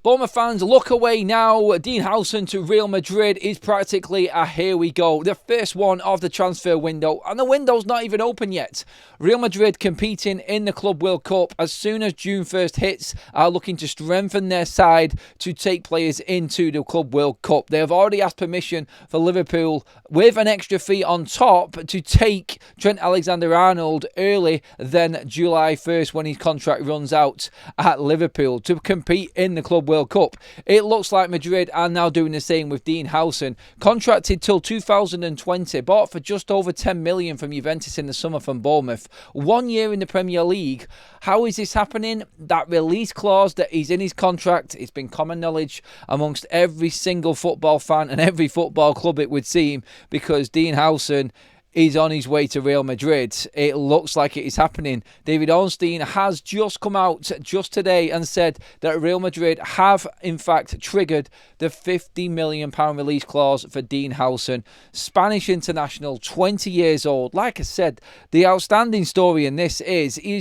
Bournemouth fans, look away now. Dean Huijsen to Real Madrid is practically a here we go. The first one of the transfer window, and the window's not even open yet. Real Madrid competing in the Club World Cup as soon as June 1st hits are looking to strengthen their side to take players into the Club World Cup. They have already asked permission for Liverpool with an extra fee on top to take Trent Alexander-Arnold early than July 1st when his contract runs out at Liverpool to compete in the Club World Cup. It looks like Madrid are now doing the same with Dean Huijsen, contracted till 2020, bought for just over 10 million from Juventus in the summer from Bournemouth. 1 year in the Premier League. How is this happening? That release clause that is in his contract, it's been common knowledge amongst every single football fan and every football club, it would seem, because Dean Huijsen is on his way to Real Madrid. It looks like it is happening. David Ornstein has just come out just today and said that Real Madrid have in fact triggered the £50 million release clause for Dean Huijsen. Spanish international, 20 years old. Like I said, the outstanding story in this is he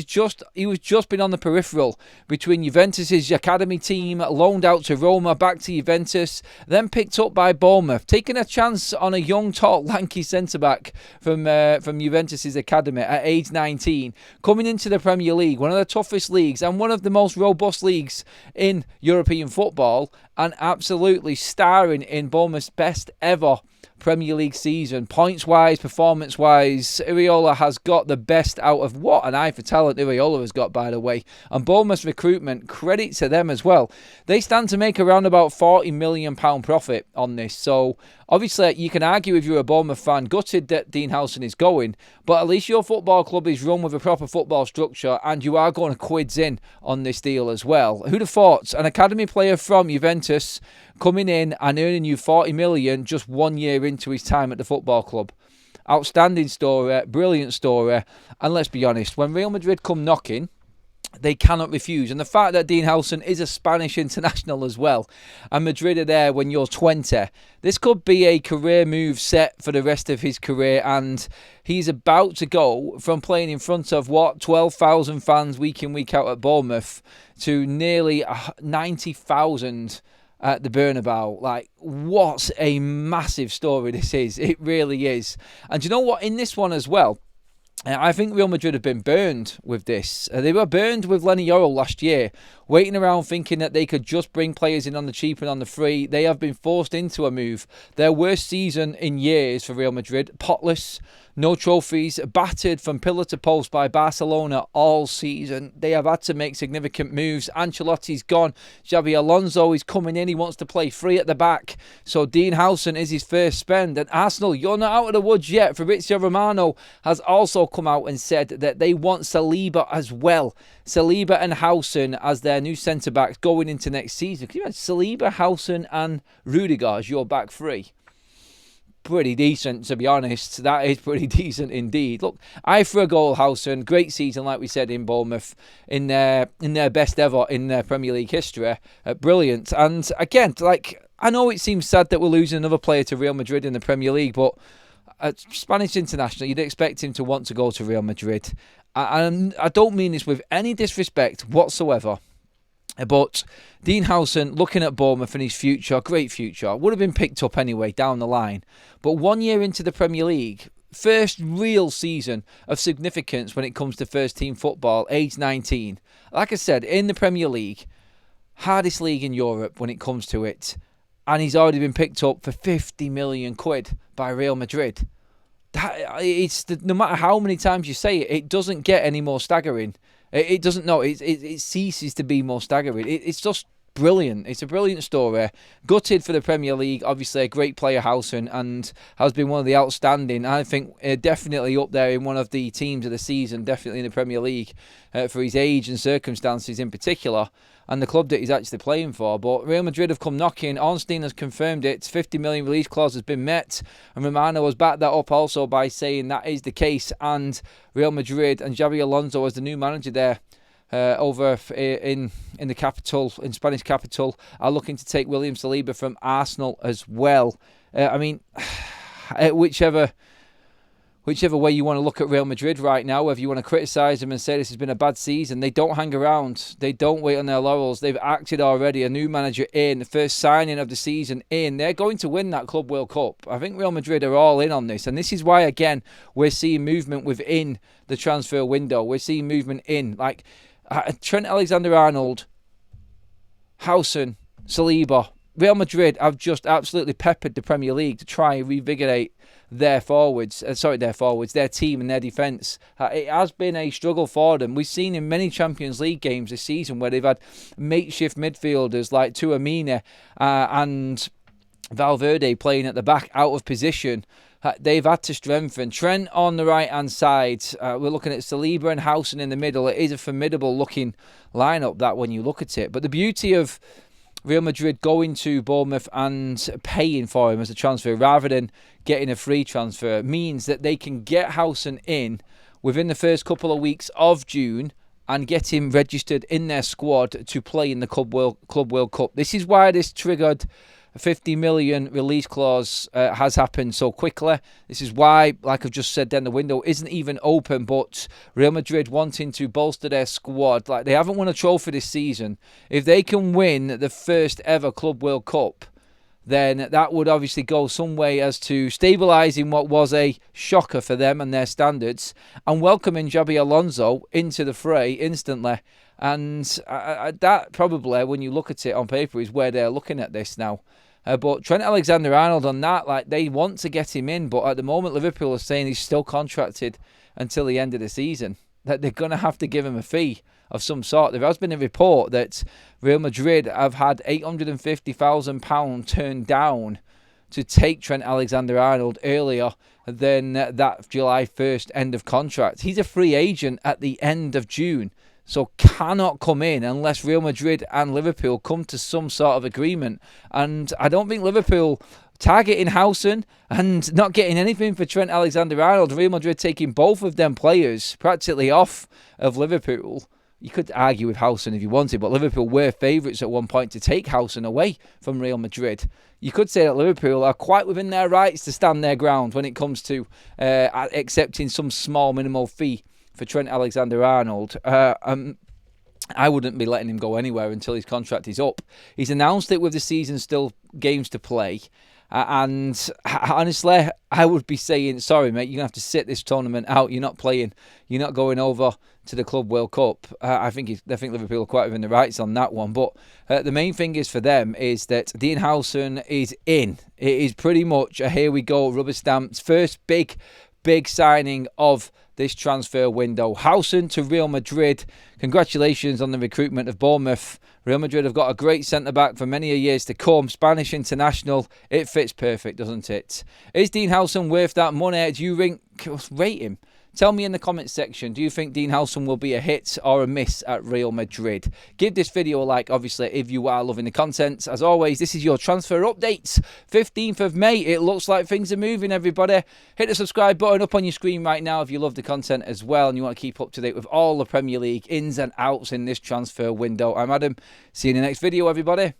was just been on the peripheral between Juventus's academy team, loaned out to Roma, back to Juventus, then picked up by Bournemouth, taking a chance on a young, tall, lanky centre-back from Juventus's academy at age 19, coming into the Premier League, one of the toughest leagues and one of the most robust leagues in European football, and absolutely starring in Bournemouth's best ever Premier League season. Points-wise, performance-wise, Iraola has got the best out of what an eye for talent Iraola has got, by the way. And Bournemouth's recruitment, credit to them as well. They stand to make around about £40 million profit on this. So, obviously, you can argue if you're a Bournemouth fan, gutted that Dean Huijsen is going, but at least your football club is run with a proper football structure, and you are going quids in on this deal as well. Who'd have thought an academy player from Juventus coming in and earning you 40 million just 1 year into his time at the football club? Outstanding story, brilliant story, and let's be honest, when Real Madrid come knocking, they cannot refuse. And the fact that Dean Huijsen is a Spanish international as well, and Madrid are there when you're 20, this could be a career move set for the rest of his career, and he's about to go from playing in front of, 12,000 fans week in, week out at Bournemouth to nearly 90,000 at the Bernabeu. Like, what a massive story this is. It really is. And you know what? In this one as well, I think Real Madrid have been burned with this. They were burned with Lenny Yoro last year, waiting around thinking that they could just bring players in on the cheap and on the free. They have been forced into a move. Their worst season in years for Real Madrid. Potless, no trophies, battered from pillar to post by Barcelona all season. They have had to make significant moves. Ancelotti's gone. Xabi Alonso is coming in. He wants to play free at the back. So Dean Huijsen is his first spend. And Arsenal, you're not out of the woods yet. Fabrizio Romano has also come out and said that they want Saliba as well. Saliba and Huijsen as their new centre-backs going into next season. Can you imagine Saliba, Huijsen and Rudiger as your back three? Pretty decent, to be honest. That is pretty decent indeed. Look, eye for a goal, Huijsen. Great season, like we said, in Bournemouth, in their best ever in their Premier League history. Brilliant. And again, I know it seems sad that we're losing another player to Real Madrid in the Premier League, but Spanish international, you'd expect him to want to go to Real Madrid. And I don't mean this with any disrespect whatsoever, but Dean Huijsen, looking at Bournemouth and his future, great future, would have been picked up anyway down the line. But 1 year into the Premier League, first real season of significance when it comes to first team football, age 19. Like I said, in the Premier League, hardest league in Europe when it comes to it. And he's already been picked up for 50 million quid by Real Madrid. No matter how many times you say it, it doesn't get any more staggering. It doesn't. No, it ceases to be more staggering. It's just brilliant. It's a brilliant story. Gutted for the Premier League. Obviously, a great player, Huijsen, and has been one of the outstanding. I think definitely up there in one of the teams of the season. Definitely in the Premier League for his age and circumstances in particular, and the club that he's actually playing for. But Real Madrid have come knocking. Ornstein has confirmed it. 50 million release clause has been met. And Romano has backed that up also by saying that is the case. And Real Madrid and Xabi Alonso as the new manager there over in the capital, in Spanish capital, are looking to take William Saliba from Arsenal as well. I mean, whichever whichever way you want to look at Real Madrid right now, whether you want to criticise them and say this has been a bad season, they don't hang around. They don't wait on their laurels. They've acted already. A new manager in, the first signing of the season in. They're going to win that Club World Cup. I think Real Madrid are all in on this. And this is why, again, we're seeing movement within the transfer window. We're seeing movement in. Like Trent Alexander-Arnold, Huijsen, Saliba. Real Madrid have just absolutely peppered the Premier League to try and revigorate their team and their defence. It has been a struggle for them. We've seen in many Champions League games this season where they've had makeshift midfielders like Tchouaméni and Valverde playing at the back out of position. They've had to strengthen. Trent on the right-hand side. We're looking at Saliba and Huijsen in the middle. It is a formidable-looking lineup, that, when you look at it. But the beauty of Real Madrid going to Bournemouth and paying for him as a transfer rather than getting a free transfer means that they can get Huijsen in within the first couple of weeks of June and get him registered in their squad to play in the Club World Cup. This is why this triggered a 50 million release clause has happened so quickly. This is why, like I've just said, then the window isn't even open, but Real Madrid wanting to bolster their squad. Like, they haven't won a trophy this season. If they can win the first ever Club World Cup, then that would obviously go some way as to stabilising what was a shocker for them and their standards and welcoming Xabi Alonso into the fray instantly. And that probably, when you look at it on paper, is where they're looking at this now. But Trent Alexander-Arnold on that, like, they want to get him in, but at the moment Liverpool are saying he's still contracted until the end of the season, that they're going to have to give him a fee of some sort. There has been a report that Real Madrid have had £850,000 turned down to take Trent Alexander-Arnold earlier than that July 1st end of contract. He's a free agent at the end of June, so cannot come in unless Real Madrid and Liverpool come to some sort of agreement. And I don't think Liverpool targeting Huijsen and not getting anything for Trent Alexander-Arnold, Real Madrid taking both of them players practically off of Liverpool. You could argue with Huijsen if you wanted, but Liverpool were favourites at one point to take Huijsen away from Real Madrid. You could say that Liverpool are quite within their rights to stand their ground when it comes to accepting some small minimal fee for Trent Alexander-Arnold. I wouldn't be letting him go anywhere until his contract is up. He's announced it with the season still games to play. And honestly, I would be saying, sorry, mate, you're going to have to sit this tournament out. You're not playing. You're not going over to the Club World Cup. I think Liverpool are quite within the rights on that one. But the main thing is for them is that Dean Huijsen is in. It is pretty much a here we go, rubber stamps. First big signing of this transfer window. Huijsen to Real Madrid. Congratulations on the recruitment of Bournemouth. Real Madrid have got a great centre-back for many years to come. Spanish international. It fits perfect, doesn't it? Is Dean Huijsen worth that money? Do you rate him? Tell me in the comments section, do you think Dean Huijsen will be a hit or a miss at Real Madrid? Give this video a like, obviously, if you are loving the content. As always, this is your transfer update. 15th of May. It looks like things are moving, everybody. Hit the subscribe button up on your screen right now if you love the content as well and you want to keep up to date with all the Premier League ins and outs in this transfer window. I'm Adam. See you in the next video, everybody.